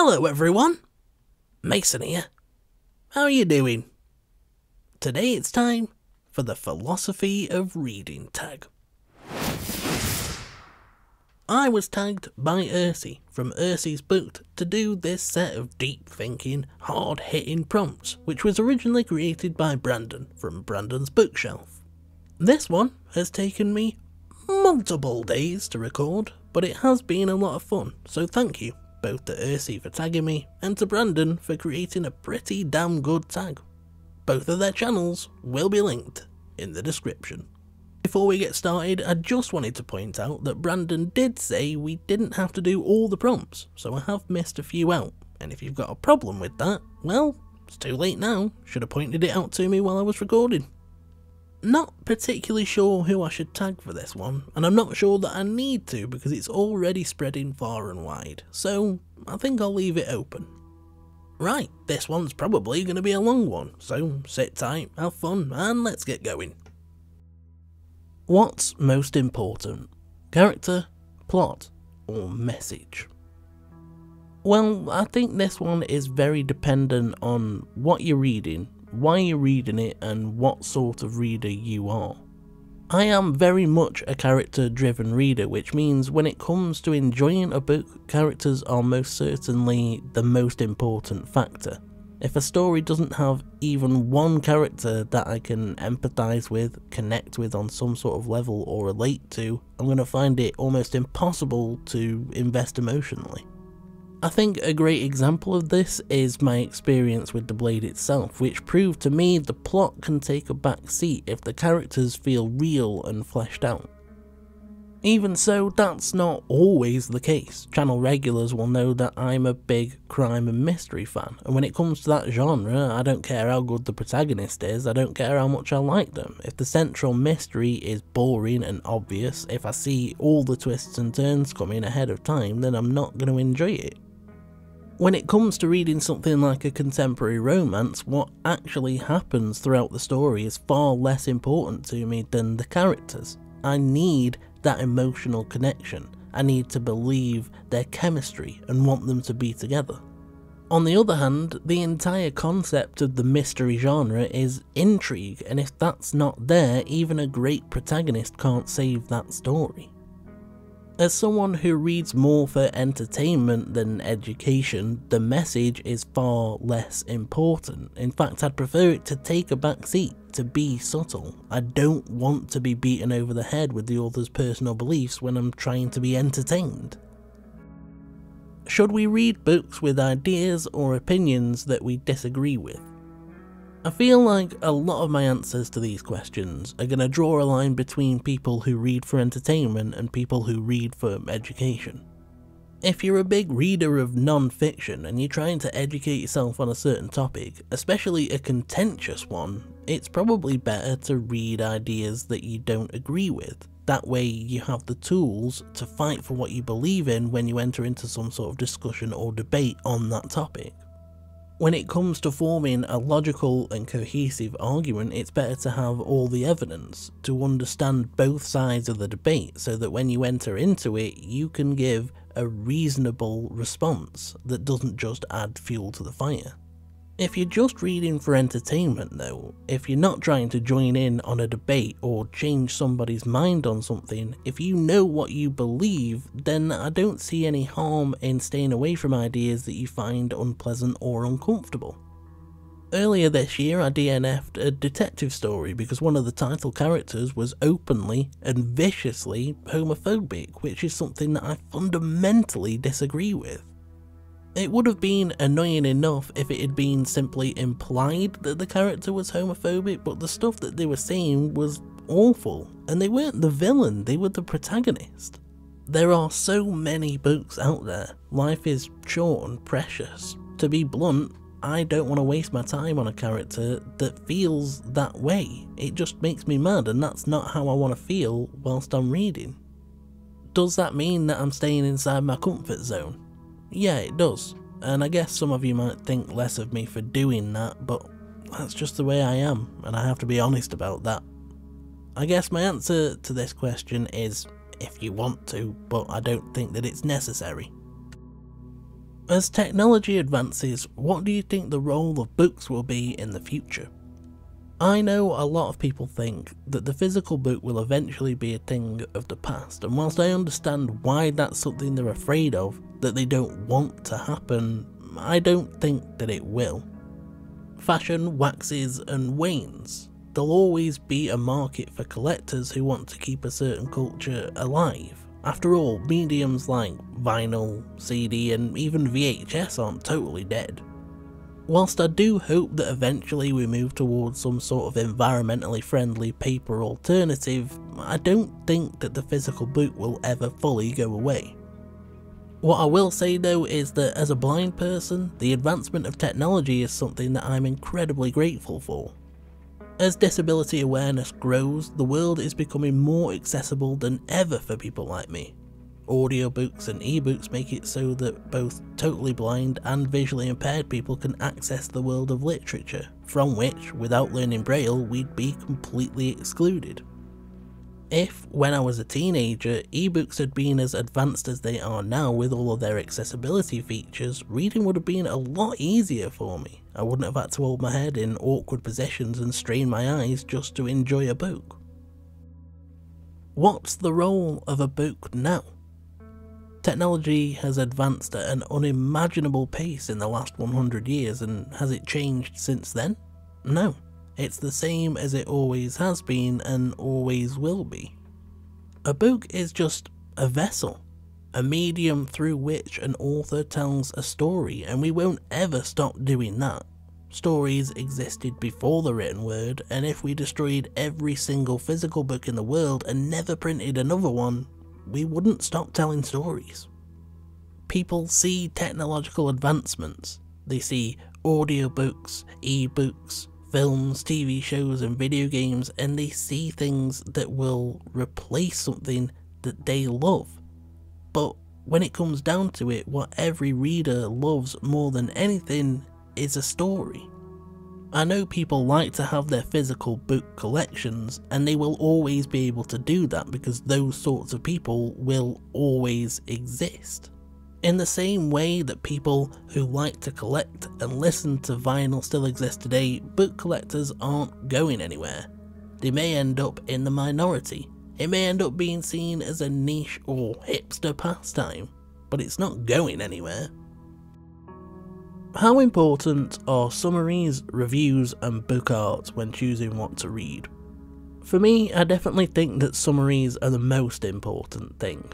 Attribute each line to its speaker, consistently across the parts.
Speaker 1: Hello everyone, Mason here. How are you doing? Today it's time for the Philosophy of Reading tag. I was tagged by Circe from Circe'sBooked to do this set of deep thinking, hard hitting prompts, which was originally created by Brandon from Brandon's bookshelf. This one has taken me multiple days to record, but it has been a lot of fun, so thank you both to Circe for tagging me and to Brandon for creating a pretty damn good tag. Both of their channels will be linked in the description. Before we get started, I just wanted to point out that Brandon did say we didn't have to do all the prompts, so I have missed a few out, and if you've got a problem with that, well, it's too late now. Should have pointed it out to me while I was recording. Not particularly sure who I should tag for this one, and I'm not sure that I need to because it's already spreading far and wide, so I think I'll leave it open. Right, this one's probably going to be a long one, so sit tight, have fun, and let's get going. What's most important? Character, plot, or message? Well, I think this one is very dependent on what you're reading, why you're reading it, and what sort of reader you are. I am very much a character-driven reader, which means when it comes to enjoying a book, characters are most certainly the most important factor. If a story doesn't have even one character that I can empathise with, connect with on some sort of level or relate to, I'm going to find it almost impossible to invest emotionally. I think a great example of this is my experience with The Blade itself, which proved to me the plot can take a back seat if the characters feel real and fleshed out. Even so, that's not always the case. Channel regulars will know that I'm a big crime and mystery fan, and when it comes to that genre, I don't care how good the protagonist is, I don't care how much I like them. If the central mystery is boring and obvious, if I see all the twists and turns coming ahead of time, then I'm not going to enjoy it. When it comes to reading something like a contemporary romance, what actually happens throughout the story is far less important to me than the characters. I need that emotional connection. I need to believe their chemistry and want them to be together. On the other hand, the entire concept of the mystery genre is intrigue, and if that's not there, even a great protagonist can't save that story. As someone who reads more for entertainment than education, the message is far less important. In fact, I'd prefer it to take a back seat, to be subtle. I don't want to be beaten over the head with the author's personal beliefs when I'm trying to be entertained. Should we read books with ideas or opinions that we disagree with? I feel like a lot of my answers to these questions are going to draw a line between people who read for entertainment and people who read for education. If you're a big reader of non-fiction and you're trying to educate yourself on a certain topic, especially a contentious one, it's probably better to read ideas that you don't agree with. That way you have the tools to fight for what you believe in when you enter into some sort of discussion or debate on that topic. When it comes to forming a logical and cohesive argument, it's better to have all the evidence, to understand both sides of the debate, so that when you enter into it, you can give a reasonable response that doesn't just add fuel to the fire. If you're just reading for entertainment though, if you're not trying to join in on a debate or change somebody's mind on something, if you know what you believe, then I don't see any harm in staying away from ideas that you find unpleasant or uncomfortable. Earlier this year I DNF'd a detective story because one of the title characters was openly and viciously homophobic, which is something that I fundamentally disagree with. It would have been annoying enough if it had been simply implied that the character was homophobic, but the stuff that they were saying was awful, and they weren't the villain, they were the protagonist. There are so many books out there, life is short and precious. To be blunt, I don't want to waste my time on a character that feels that way. It just makes me mad, and that's not how I want to feel whilst I'm reading. Does that mean that I'm staying inside my comfort zone? Yeah, it does, and I guess some of you might think less of me for doing that, but that's just the way I am, and I have to be honest about that. I guess my answer to this question is if you want to, but I don't think that it's necessary. As technology advances, what do you think the role of books will be in the future? I know a lot of people think that the physical book will eventually be a thing of the past, and whilst I understand why that's something they're afraid of, that they don't want to happen, I don't think that it will. Fashion waxes and wanes. There'll always be a market for collectors who want to keep a certain culture alive. After all, mediums like vinyl, CD and even VHS aren't totally dead. Whilst I do hope that eventually we move towards some sort of environmentally friendly paper alternative, I don't think that the physical book will ever fully go away. What I will say though is that as a blind person, the advancement of technology is something that I'm incredibly grateful for. As disability awareness grows, the world is becoming more accessible than ever for people like me. Audiobooks and ebooks make it so that both totally blind and visually impaired people can access the world of literature, from which, without learning Braille, we'd be completely excluded. If, when I was a teenager, ebooks had been as advanced as they are now with all of their accessibility features, reading would have been a lot easier for me. I wouldn't have had to hold my head in awkward positions and strain my eyes just to enjoy a book. What's the role of a book now? Technology has advanced at an unimaginable pace in the last 100 years, and has it changed since then? No. It's the same as it always has been and always will be. A book is just a vessel, a medium through which an author tells a story, and we won't ever stop doing that. Stories existed before the written word, and if we destroyed every single physical book in the world and never printed another one, we wouldn't stop telling stories. People see technological advancements. They see audiobooks, ebooks, films, TV shows and video games, and they see things that will replace something that they love. But when it comes down to it, what every reader loves more than anything is a story. I know people like to have their physical book collections, and they will always be able to do that because those sorts of people will always exist. In the same way that people who like to collect and listen to vinyl still exist today, book collectors aren't going anywhere. They may end up in the minority. It may end up being seen as a niche or hipster pastime, but it's not going anywhere. How important are summaries, reviews and book art when choosing what to read? For me, I definitely think that summaries are the most important thing.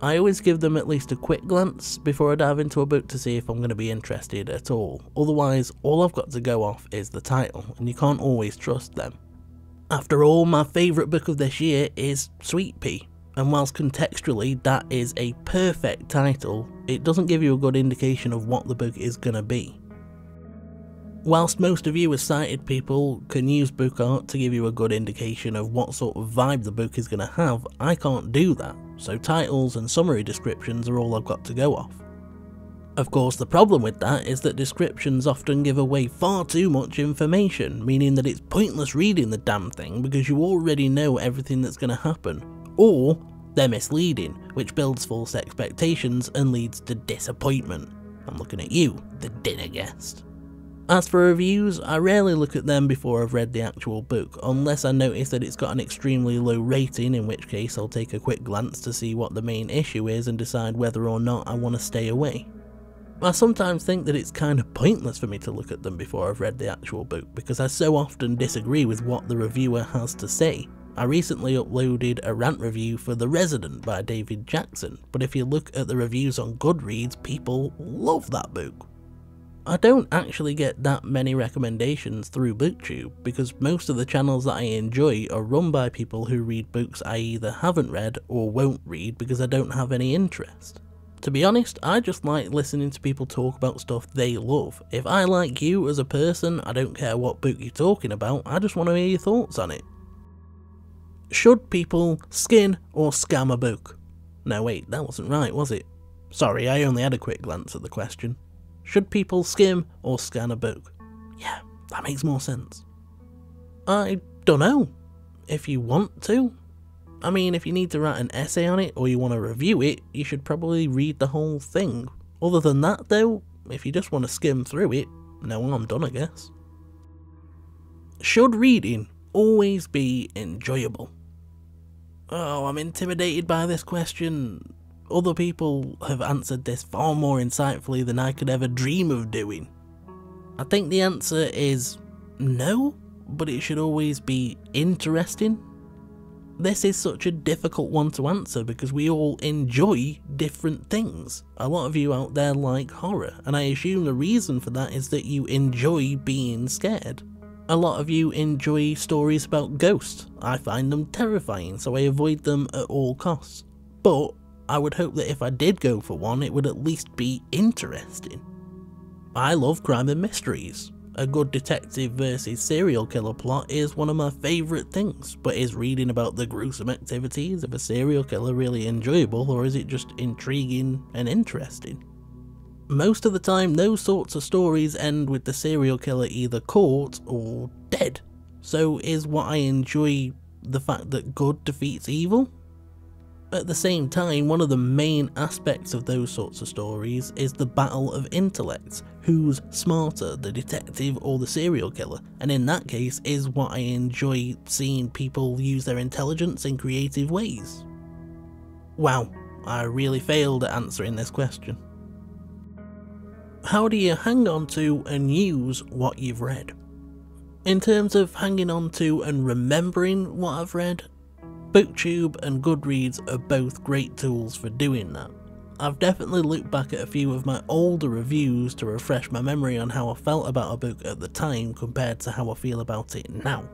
Speaker 1: I always give them at least a quick glance before I dive into a book to see if I'm going to be interested at all. Otherwise, all I've got to go off is the title, and you can't always trust them. After all, my favourite book of this year is Sweet Pea, and whilst contextually that is a perfect title, it doesn't give you a good indication of what the book is going to be. Whilst most of you as sighted people can use book art to give you a good indication of what sort of vibe the book is going to have, I can't do that, so titles and summary descriptions are all I've got to go off. Of course, the problem with that is that descriptions often give away far too much information, meaning that it's pointless reading the damn thing because you already know everything that's going to happen, or they're misleading, which builds false expectations and leads to disappointment. I'm looking at you, the dinner guest. As for reviews, I rarely look at them before I've read the actual book, unless I notice that it's got an extremely low rating, in which case I'll take a quick glance to see what the main issue is and decide whether or not I want to stay away. I sometimes think that it's kind of pointless for me to look at them before I've read the actual book, because I so often disagree with what the reviewer has to say. I recently uploaded a rant review for The Resident by David Jackson, but if you look at the reviews on Goodreads, people love that book. I don't actually get that many recommendations through Booktube, because most of the channels that I enjoy are run by people who read books I either haven't read or won't read because I don't have any interest. To be honest, I just like listening to people talk about stuff they love. If I like you as a person, I don't care what book you're talking about, I just want to hear your thoughts on it. Should people skin or scam a book? No wait, that wasn't right, was it? Sorry, I only had a quick glance at the question. Should people skim or scan a book? Yeah, that makes more sense. I don't know. If you want to. I mean, if you need to write an essay on it or you want to review it, you should probably read the whole thing. Other than that though, if you just want to skim through it, no harm done, I guess. Should reading always be enjoyable? Oh, I'm intimidated by this question. Other people have answered this far more insightfully than I could ever dream of doing. I think the answer is no, but it should always be interesting. This is such a difficult one to answer because we all enjoy different things. A lot of you out there like horror, and I assume the reason for that is that you enjoy being scared. A lot of you enjoy stories about ghosts. I find them terrifying, so I avoid them at all costs. But I would hope that if I did go for one, it would at least be interesting. I love crime and mysteries. A good detective versus serial killer plot is one of my favourite things, but is reading about the gruesome activities of a serial killer really enjoyable, or is it just intriguing and interesting? Most of the time those sorts of stories end with the serial killer either caught or dead. So is what I enjoy the fact that good defeats evil? At the same time, one of the main aspects of those sorts of stories is the battle of intellects. Who's smarter, the detective or the serial killer? And in that case is what I enjoy seeing people use their intelligence in creative ways. Wow, I really failed at answering this question. How do you hang on to and use what you've read? In terms of hanging on to and remembering what I've read, Booktube and Goodreads are both great tools for doing that. I've definitely looked back at a few of my older reviews to refresh my memory on how I felt about a book at the time compared to how I feel about it now.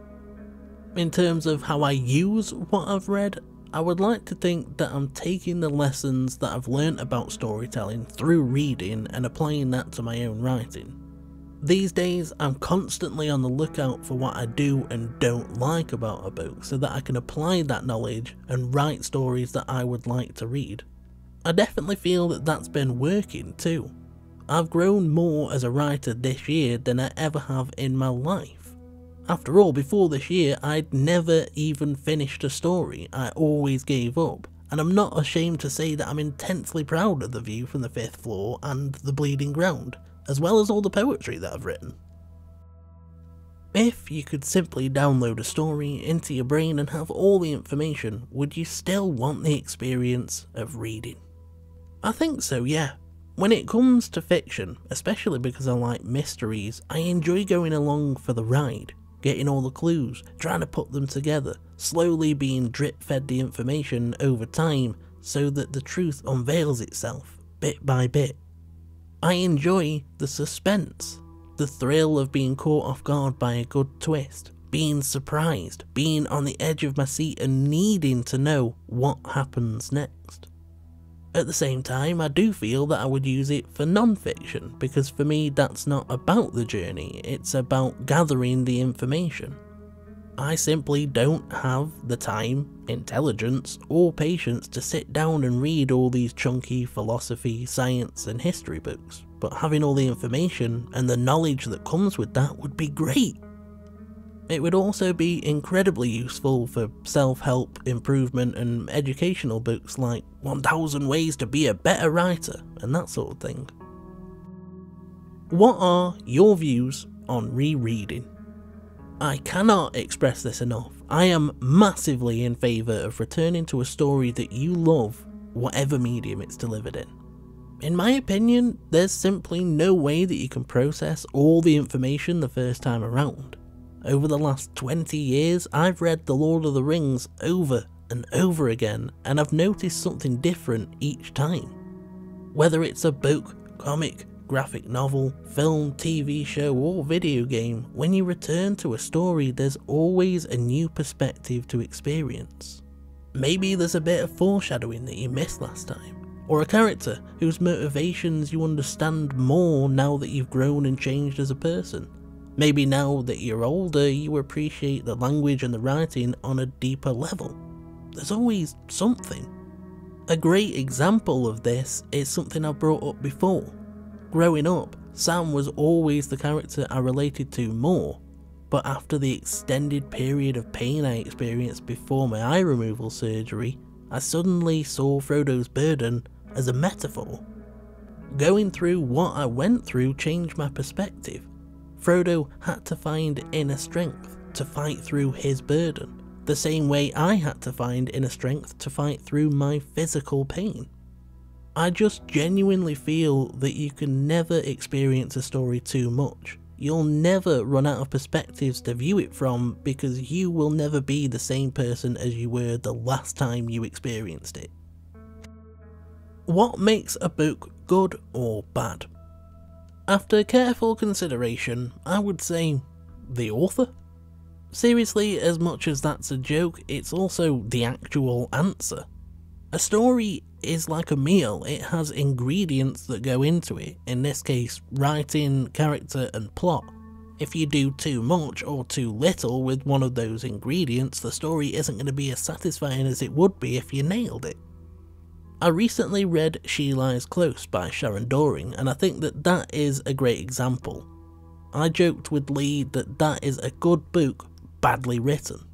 Speaker 1: In terms of how I use what I've read, I would like to think that I'm taking the lessons that I've learnt about storytelling through reading and applying that to my own writing. These days, I'm constantly on the lookout for what I do and don't like about a book so that I can apply that knowledge and write stories that I would like to read. I definitely feel that that's been working too. I've grown more as a writer this year than I ever have in my life. After all, before this year, I'd never even finished a story. I always gave up. And I'm not ashamed to say that I'm intensely proud of The View from the Fifth Floor and The Bleeding Ground, as well as all the poetry that I've written. If you could simply download a story into your brain and have all the information, would you still want the experience of reading? I think so, yeah. When it comes to fiction, especially because I like mysteries, I enjoy going along for the ride, getting all the clues, trying to put them together, slowly being drip-fed the information over time so that the truth unveils itself, bit by bit. I enjoy the suspense, the thrill of being caught off guard by a good twist, being surprised, being on the edge of my seat and needing to know what happens next. At the same time, I do feel that I would use it for non-fiction, because for me that's not about the journey, it's about gathering the information. I simply don't have the time, intelligence, or patience to sit down and read all these chunky philosophy, science and history books, but having all the information and the knowledge that comes with that would be great. It would also be incredibly useful for self-help, improvement and educational books like 1000 Ways to Be a Better Writer and that sort of thing. What are your views on rereading? I cannot express this enough. I am massively in favour of returning to a story that you love, whatever medium it's delivered in. In my opinion, there's simply no way that you can process all the information the first time around. Over the last 20 years, I've read The Lord of the Rings over and over again, and I've noticed something different each time. Whether it's a book, comic, graphic novel, film, TV show or video game, when you return to a story there's always a new perspective to experience. Maybe there's a bit of foreshadowing that you missed last time, or a character whose motivations you understand more now that you've grown and changed as a person. Maybe now that you're older you appreciate the language and the writing on a deeper level. There's always something. A great example of this is something I brought up before. Growing up, Sam was always the character I related to more, but after the extended period of pain I experienced before my eye removal surgery, I suddenly saw Frodo's burden as a metaphor. Going through what I went through changed my perspective. Frodo had to find inner strength to fight through his burden, the same way I had to find inner strength to fight through my physical pain. I just genuinely feel that you can never experience a story too much. You'll never run out of perspectives to view it from, because you will never be the same person as you were the last time you experienced it. What makes a book good or bad? After careful consideration, I would say the author. Seriously, as much as that's a joke, it's also the actual answer. A story is like a meal. It has ingredients that go into it, in this case writing, character and plot. If you do too much or too little with one of those ingredients, the story isn't going to be as satisfying as it would be if you nailed it. I recently read She Lies Close by Sharon Doring, and I think that that is a great example. I joked with Lee that that is a good book, badly written.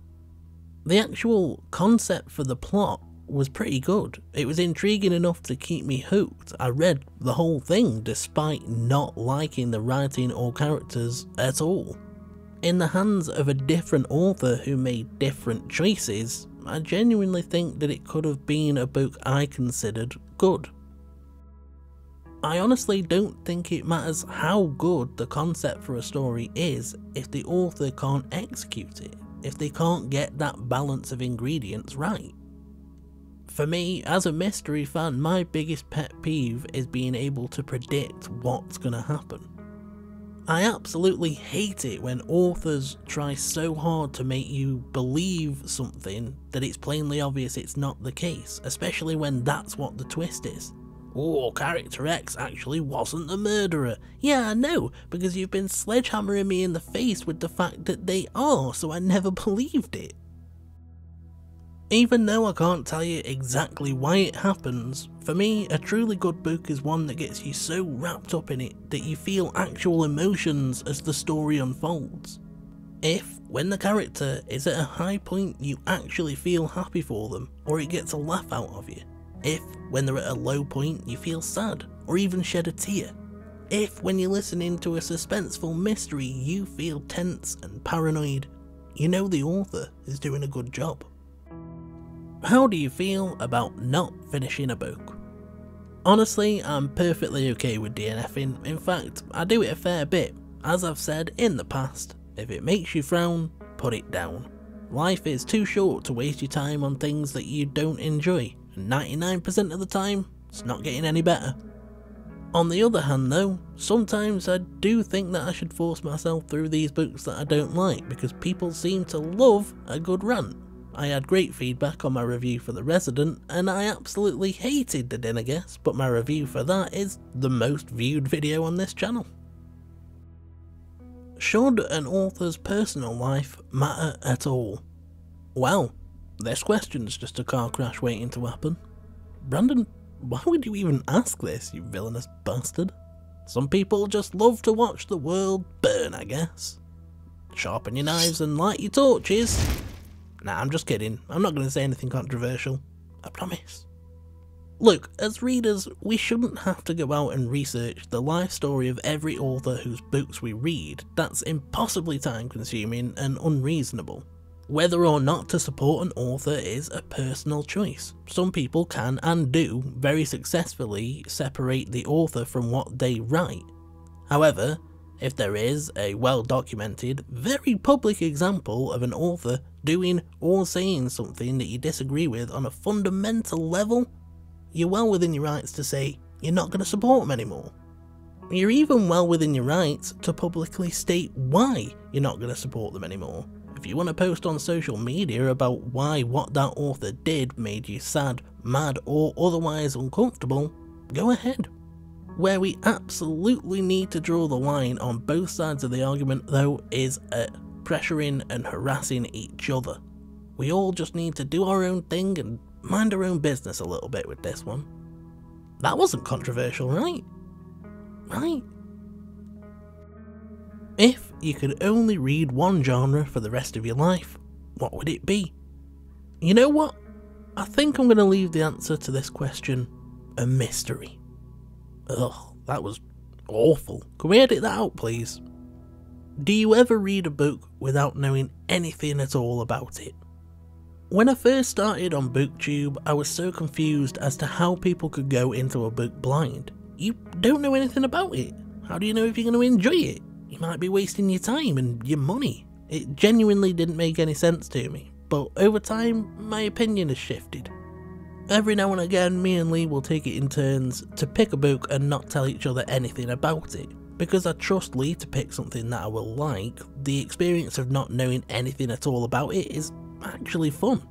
Speaker 1: The actual concept for the plot was pretty good. It was intriguing enough to keep me hooked. I read the whole thing despite not liking the writing or characters at all. In the hands of a different author who made different choices, I genuinely think that it could have been a book I considered good. I honestly don't think it matters how good the concept for a story is if the author can't execute it, if they can't get that balance of ingredients right. For me, as a mystery fan, my biggest pet peeve is being able to predict what's going to happen. I absolutely hate it when authors try so hard to make you believe something that it's plainly obvious it's not the case, especially when that's what the twist is. Oh, character X actually wasn't the murderer. Yeah, I know, because you've been sledgehammering me in the face with the fact that they are, so I never believed it. Even though I can't tell you exactly why it happens, for me a truly good book is one that gets you so wrapped up in it that you feel actual emotions as the story unfolds. If, when the character is at a high point, you actually feel happy for them, or it gets a laugh out of you. If, when they're at a low point, you feel sad, or even shed a tear. If, when you're listening to a suspenseful mystery, you feel tense and paranoid, you know the author is doing a good job. How do you feel about not finishing a book? Honestly, I'm perfectly okay with DNFing. In fact, I do it a fair bit. As I've said in the past, if it makes you frown, put it down. Life is too short to waste your time on things that you don't enjoy, and 99% of the time, it's not getting any better. On the other hand though, sometimes I do think that I should force myself through these books that I don't like, because people seem to love a good rant. I had great feedback on my review for The Resident, and I absolutely hated The Dinner Guest, but my review for that is the most viewed video on this channel. Should an author's personal life matter at all? Well, this question's just a car crash waiting to happen. Brandon, why would you even ask this, you villainous bastard? Some people just love to watch the world burn, I guess. Sharpen your knives and light your torches. Nah, I'm just kidding. I'm not going to say anything controversial. I promise. Look, as readers, we shouldn't have to go out and research the life story of every author whose books we read. That's impossibly time-consuming and unreasonable. Whether or not to support an author is a personal choice. Some people can and do very successfully separate the author from what they write. However, if there is a well-documented, very public example of an author doing or saying something that you disagree with on a fundamental level, you're well within your rights to say you're not going to support them anymore. You're even well within your rights to publicly state why you're not going to support them anymore. If you want to post on social media about why what that author did made you sad, mad or otherwise uncomfortable, go ahead. Where we absolutely need to draw the line on both sides of the argument though is at pressuring and harassing each other. We all just need to do our own thing and mind our own business a little bit with this one. That wasn't controversial, right? Right? If you could only read one genre for the rest of your life, what would it be? You know what? I think I'm going to leave the answer to this question a mystery. Ugh, that was awful. Can we edit that out, please? Do you ever read a book without knowing anything at all about it? When I first started on Booktube, I was so confused as to how people could go into a book blind. You don't know anything about it. How do you know if you're going to enjoy it? You might be wasting your time and your money. It genuinely didn't make any sense to me, but over time, my opinion has shifted. Every now and again, me and Lee will take it in turns to pick a book and not tell each other anything about it. Because I trust Lee to pick something that I will like, the experience of not knowing anything at all about it is actually fun.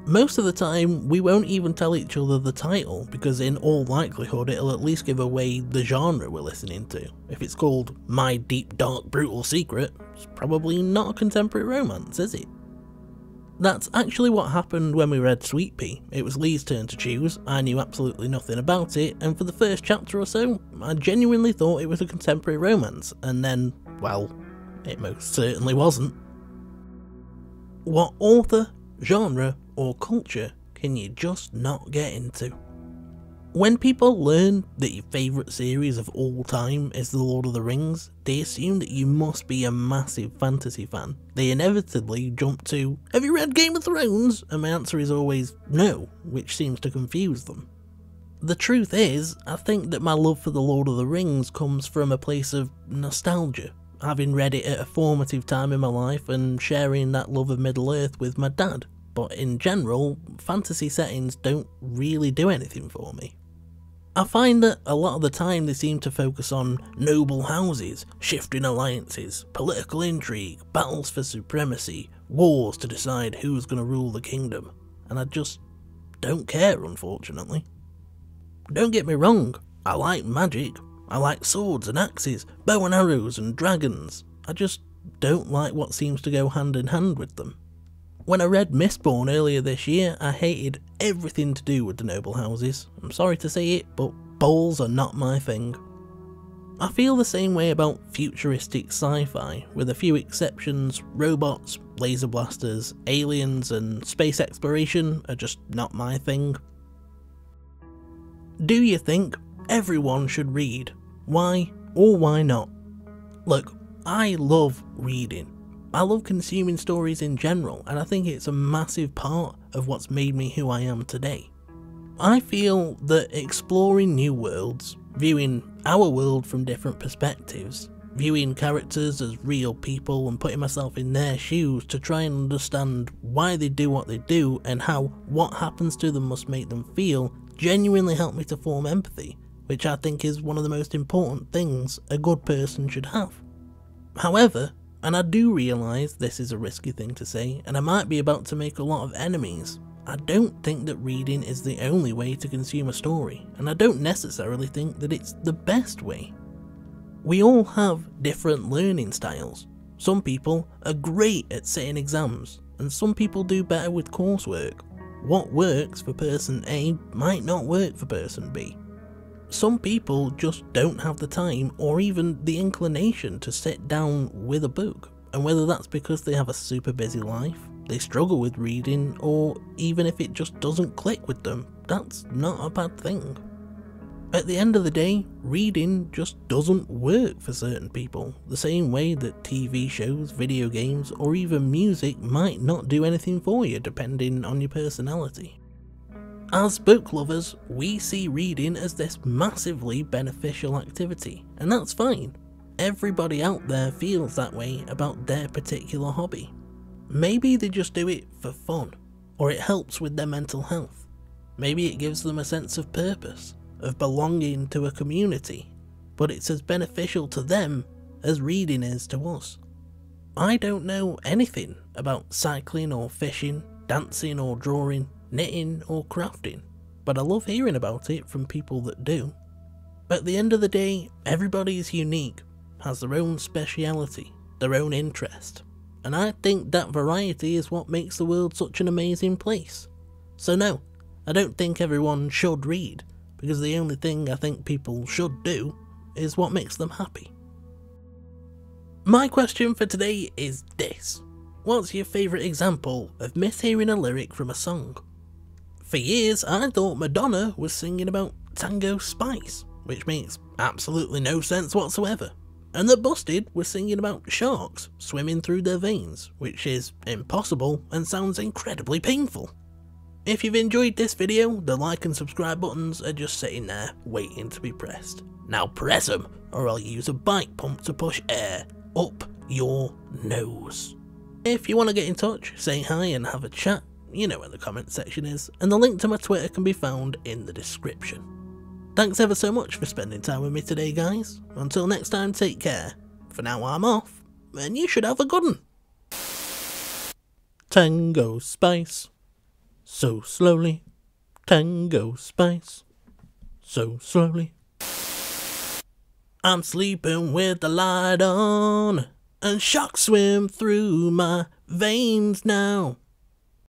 Speaker 1: Most of the time, we won't even tell each other the title, because in all likelihood it'll at least give away the genre we're listening to. If it's called My Deep Dark Brutal Secret, it's probably not a contemporary romance, is it? That's actually what happened when we read Sweet Pea. It was Lee's turn to choose, I knew absolutely nothing about it, and for the first chapter or so, I genuinely thought it was a contemporary romance, and then, well, it most certainly wasn't. What author, genre, or culture can you just not get into? When people learn that your favourite series of all time is The Lord of the Rings, they assume that you must be a massive fantasy fan. They inevitably jump to, have you read Game of Thrones? And my answer is always no, which seems to confuse them. The truth is, I think that my love for The Lord of the Rings comes from a place of nostalgia, having read it at a formative time in my life and sharing that love of Middle-earth with my dad. But in general, fantasy settings don't really do anything for me. I find that a lot of the time they seem to focus on noble houses, shifting alliances, political intrigue, battles for supremacy, wars to decide who's going to rule the kingdom, and I just don't care, unfortunately. Don't get me wrong, I like magic, I like swords and axes, bow and arrows and dragons, I just don't like what seems to go hand in hand with them. When I read Mistborn earlier this year, I hated everything to do with the noble houses. I'm sorry to say it, but balls are not my thing. I feel the same way about futuristic sci-fi, with a few exceptions. Robots, laser blasters, aliens and space exploration are just not my thing. Do you think everyone should read? Why or why not? Look, I love reading. I love consuming stories in general, and I think it's a massive part of what's made me who I am today. I feel that exploring new worlds, viewing our world from different perspectives, viewing characters as real people and putting myself in their shoes to try and understand why they do what they do and how what happens to them must make them feel, genuinely helped me to form empathy, which I think is one of the most important things a good person should have. However, and I do realise this is a risky thing to say, and I might be about to make a lot of enemies, I don't think that reading is the only way to consume a story, and I don't necessarily think that it's the best way. We all have different learning styles. Some people are great at sitting exams, and some people do better with coursework. What works for person A might not work for person B. Some people just don't have the time or even the inclination to sit down with a book, and whether that's because they have a super busy life, they struggle with reading, or even if it just doesn't click with them, that's not a bad thing. At the end of the day, reading just doesn't work for certain people, the same way that TV shows, video games, or even music might not do anything for you depending on your personality. As book lovers, we see reading as this massively beneficial activity, and that's fine. Everybody out there feels that way about their particular hobby. Maybe they just do it for fun, or it helps with their mental health. Maybe it gives them a sense of purpose, of belonging to a community, but it's as beneficial to them as reading is to us. I don't know anything about cycling or fishing, dancing or drawing, knitting or crafting, but I love hearing about it from people that do. At the end of the day, everybody is unique, has their own speciality, their own interest, and I think that variety is what makes the world such an amazing place. So no, I don't think everyone should read, because the only thing I think people should do is what makes them happy. My question for today is this: what's your favourite example of mishearing a lyric from a song? For years I thought Madonna was singing about Tango Spice, which makes absolutely no sense whatsoever, and that Busted was singing about sharks swimming through their veins, which is impossible and sounds incredibly painful. If you've enjoyed this video, the like and subscribe buttons are just sitting there waiting to be pressed. Now press them, or I'll use a bike pump to push air up your nose. If you want to get in touch, say hi and have a chat, you know where the comment section is, and the link to my Twitter can be found in the description. Thanks ever so much for spending time with me today, guys. Until next time, take care. For now, I'm off, and you should have a good one. Tango Spice, so slowly. Tango Spice, so slowly. I'm sleeping with the light on, and sharks swim through my veins now.